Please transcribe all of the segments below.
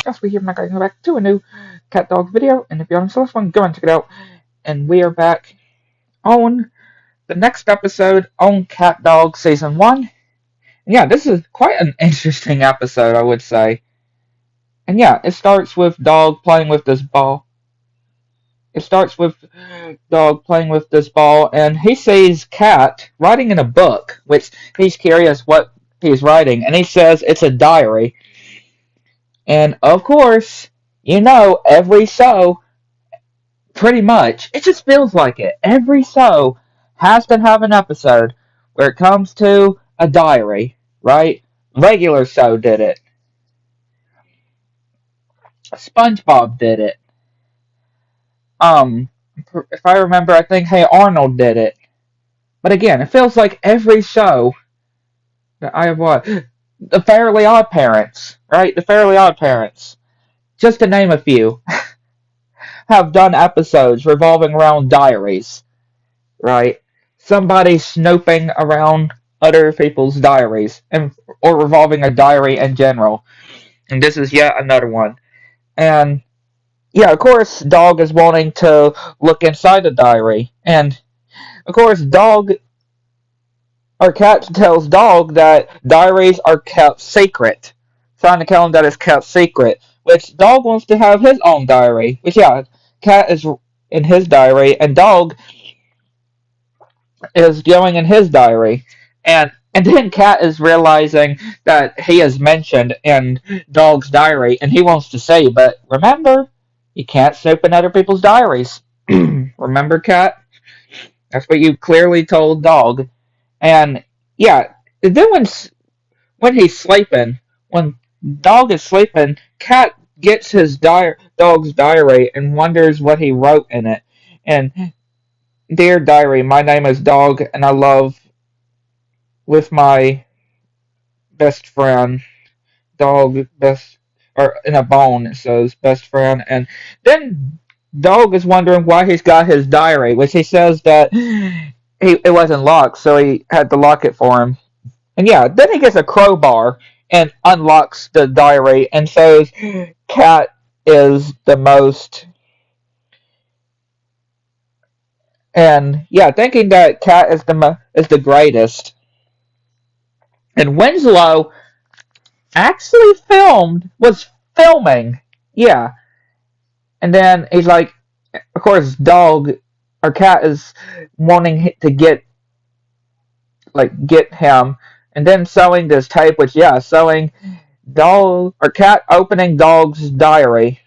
Yes, we're here back to a new Cat Dog video, and if you haven't seen this one, go and check it out. And we are back on the next episode on Cat Dog Season 1. And yeah, this is quite an interesting episode, I would say. And yeah, it starts with Dog playing with this ball. It starts with Dog playing with this ball, and he sees Cat writing in a book, which he's curious what he's writing, and he says it's a diary. And of course, every show, pretty much, it just feels like it. Every show has to have an episode where it comes to a diary, right? Regular show did it. SpongeBob did it. Um, if I remember, I think Hey Arnold did it. But again, it feels like every show that I have watched, the Fairly Odd Parents, right? The Fairly Odd Parents, just to name a few, have done episodes revolving around diaries, right? Somebody snooping around other people's diaries, and or revolving a diary in general. And this is yet another one. And yeah, of course, Dog is wanting to look inside the diary, and of course, Dog or Cat tells Dog that diaries are kept secret, trying to tell him that it's kept secret. Which Dog wants to have his own diary. Which yeah, Cat is in his diary, and Dog is going in his diary, and then Cat is realizing that he is mentioned in Dog's diary, and he wants to say, but remember, you can't snoop in other people's diaries. Remember, Cat? That's what you clearly told Dog. And yeah, then when he's sleeping, when Dog is sleeping, Cat gets his Dog's diary and wonders what he wrote in it. And dear diary, my name is Dog, and I love with my best friend. Dog best or in a bone it says best friend, and then Dog is wondering why he's got his diary, which he says that it wasn't locked, so he had to lock it for him. And yeah, then he gets a crowbar and unlocks the diary and says Cat is the most. And yeah, thinking that Cat is the greatest. And Winslow actually was filming. Yeah. And then he's like, of course, Dog or Cat is wanting to get him, and then sewing this tape, which yeah, sewing Dog or Cat opening Dog's diary,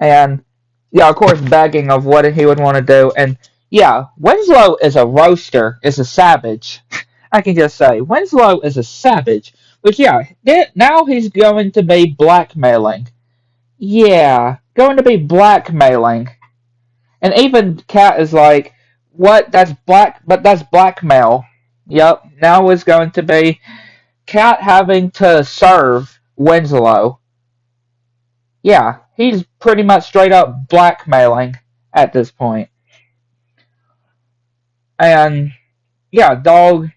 and yeah, of course, begging of what he would want to do, and yeah, Winslow is a roaster, is a savage. I can just say Winslow is a savage. Which yeah, now he's going to be blackmailing. Yeah, going to be blackmailing. And even Cat is like, what? That's blackmail. Yep, now is going to be Cat having to serve Winslow. Yeah, he's pretty much straight up blackmailing at this point. And yeah, Dog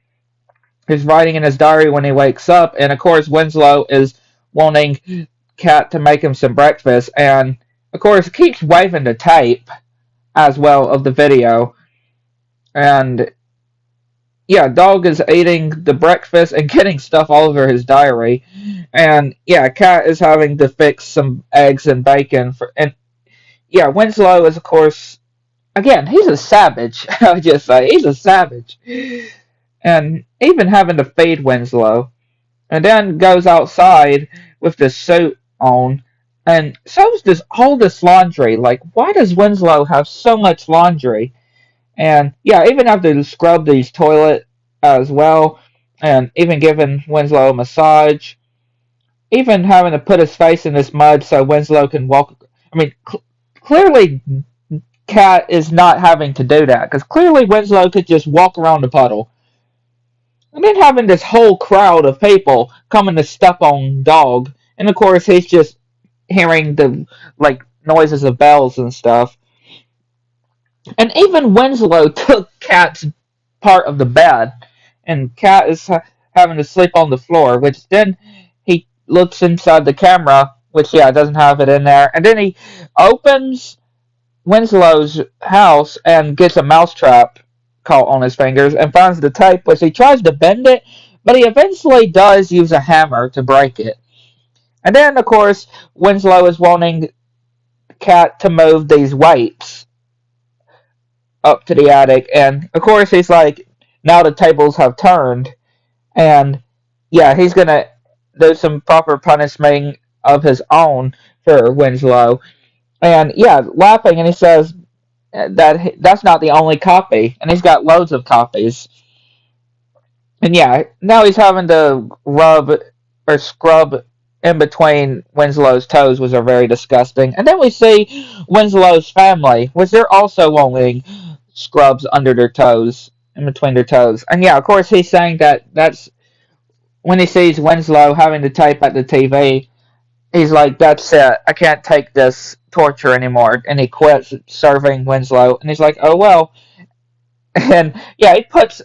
is writing in his diary when he wakes up, and of course Winslow is wanting Cat to make him some breakfast, and of course keeps waving the tape as well of the video. And yeah, Dog is eating the breakfast and getting stuff all over his diary. And yeah, Cat is having to fix some eggs and bacon and yeah, Winslow is of course again, he's a savage. I would just say he's a savage. And even having to feed Winslow. And then goes outside with the suit on and shows all this laundry. Like, why does Winslow have so much laundry? And yeah, even have to scrub these toilet as well, and even giving Winslow a massage, even having to put his face in this mud so Winslow can walk. I mean, clearly, Cat is not having to do that because clearly Winslow could just walk around the puddle. And then having this whole crowd of people coming to step on Dog, and of course he's just hearing the noises of bells and stuff. And even Winslow took Cat's part of the bed, and Cat is having to sleep on the floor, which then he looks inside the camera which yeah doesn't have it in there. And then he opens Winslow's house and gets a mousetrap caught on his fingers and finds the tape, which he tries to bend it, but he eventually does use a hammer to break it. And then, of course, Winslow is wanting Cat to move these weights up to the attic, and of course he's like, now the tables have turned, and yeah, he's gonna do some proper punishment of his own for Winslow, and yeah, laughing, and he says that that's not the only copy, and he's got loads of copies. And yeah, now he's having to rub or scrub in between Winslow's toes, which are very disgusting. And then we see Winslow's family, which they're also wanting scrubs under their toes, in between their toes. And yeah, of course, he's saying that that's when he sees Winslow having to type at the TV, he's like, that's it. I can't take this torture anymore. And he quits serving Winslow. And he's like, oh well. And yeah,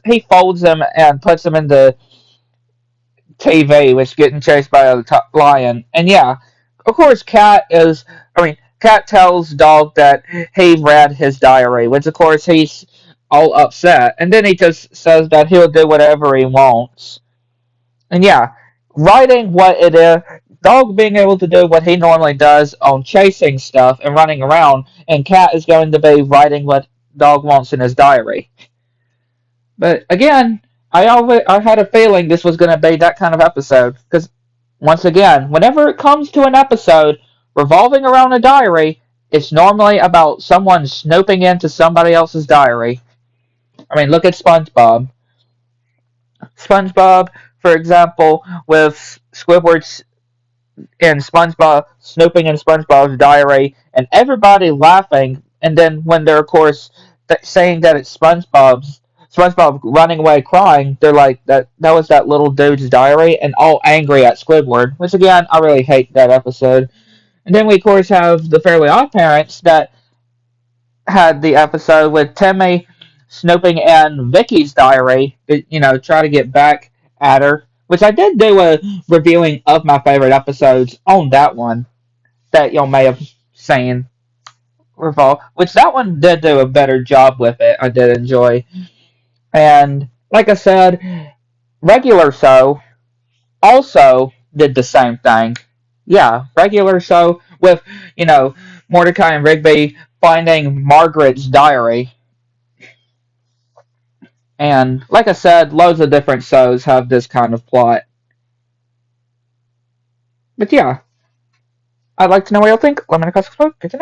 he folds him and puts him in the TV, which is getting chased by a lion. And yeah, of course, Cat tells Dog that he read his diary, which of course he's all upset. And then he just says that he'll do whatever he wants. And yeah, writing what it is, Dog being able to do what he normally does on chasing stuff and running around, and Cat is going to be writing what Dog wants in his diary. But again, I had a feeling this was going to be that kind of episode because once again, whenever it comes to an episode revolving around a diary, it's normally about someone snooping into somebody else's diary. I mean, look at SpongeBob. SpongeBob, for example, with Squidward's in SpongeBob snooping in SpongeBob's diary, and everybody laughing. And then when they're of course saying that it's SpongeBob running away crying, they're like that was that little dude's diary, and all angry at Squidward. Which again, I really hate that episode. And then we of course have the Fairly Odd Parents that had the episode with Timmy snooping in Vicky's diary to try to get back at her. Which I did do a reviewing of my favorite episodes on that one that y'all may have seen. Which that one did do a better job with it. I did enjoy. And like I said, Regular Show also did the same thing. Yeah, Regular Show with, Mordecai and Rigby finding Margaret's diary. And like I said, loads of different shows have this kind of plot. But yeah, I'd like to know what y'all think. Let me know in the comments below. Get to next.